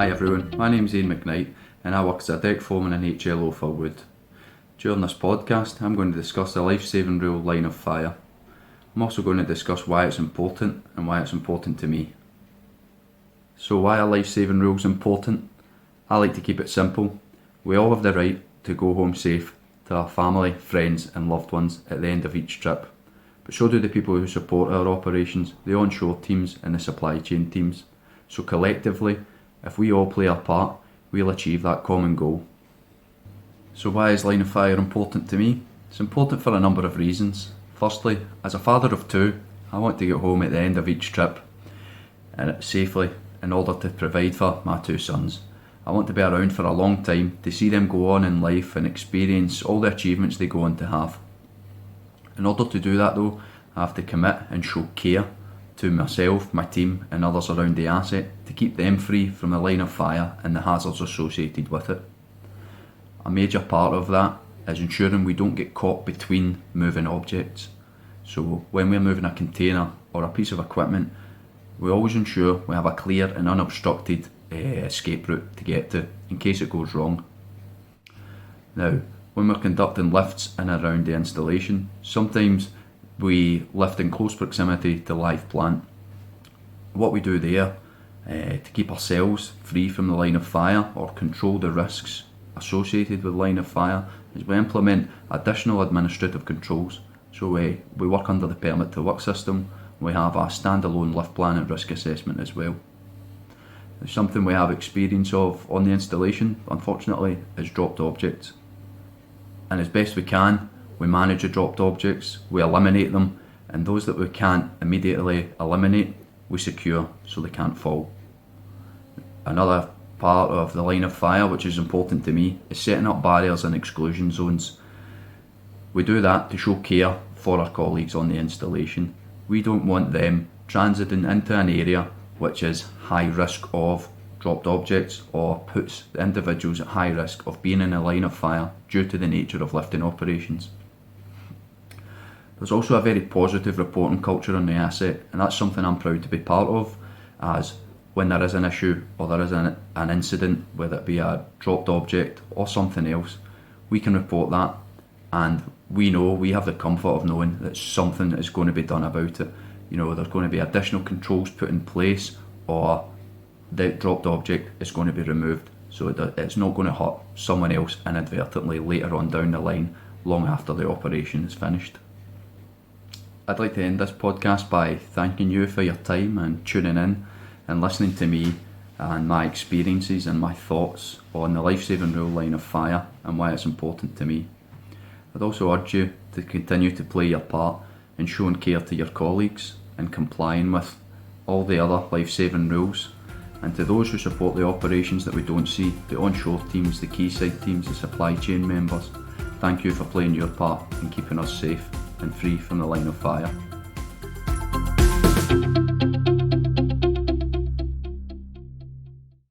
Hi everyone, my name's Ian McKnight and I work as a deck foreman in HLO for Wood. During this podcast I'm going to discuss the life-saving rule line of fire. I'm also going to discuss why it's important and why it's important to me. So why are life-saving rules important? I like to keep it simple. We all have the right to go home safe to our family, friends and loved ones at the end of each trip. But so do the people who support our operations, the onshore teams and the supply chain teams. So collectively, if we all play our part, we'll achieve that common goal. So why is line of fire important to me? It's important for a number of reasons. Firstly, as a father of two, I want to get home at the end of each trip and safely in order to provide for my two sons. I want to be around for a long time to see them go on in life and experience all the achievements they go on to have. In order to do that though, I have to commit and show care to myself, my team and others around the asset to keep them free from the line of fire and the hazards associated with it. A major part of that is ensuring we don't get caught between moving objects. So when we're moving a container or a piece of equipment, we always ensure we have a clear and unobstructed escape route to get to in case it goes wrong. Now, when we're conducting lifts in and around the installation, sometimes we lift in close proximity to live plant. What we do there to keep ourselves free from the line of fire or control the risks associated with line of fire is we implement additional administrative controls. So we work under the permit to work system. We have a standalone lift plan and risk assessment as well. Something we have experience of on the installation, unfortunately, is dropped objects. And as best we can, we manage the dropped objects, we eliminate them, and those that we can't immediately eliminate, we secure so they can't fall. Another part of the line of fire which is important to me is setting up barriers and exclusion zones. We do that to show care for our colleagues on the installation. We don't want them transiting into an area which is high risk of dropped objects or puts the individuals at high risk of being in a line of fire due to the nature of lifting operations. There's also a very positive reporting culture on the asset, and that's something I'm proud to be part of, as when there is an issue or there is an incident, whether it be a dropped object or something else, we can report that and we have the comfort of knowing that something is going to be done about it. You know, there's going to be additional controls put in place or the dropped object is going to be removed so it's not going to hurt someone else inadvertently later on down the line, long after the operation is finished. I'd like to end this podcast by thanking you for your time and tuning in and listening to me and my experiences and my thoughts on the life-saving rule line of fire and why it's important to me. I'd also urge you to continue to play your part in showing care to your colleagues and complying with all the other life-saving rules. And to those who support the operations that we don't see, the onshore teams, the quayside teams, the supply chain members, thank you for playing your part in keeping us safe and free from the line of fire.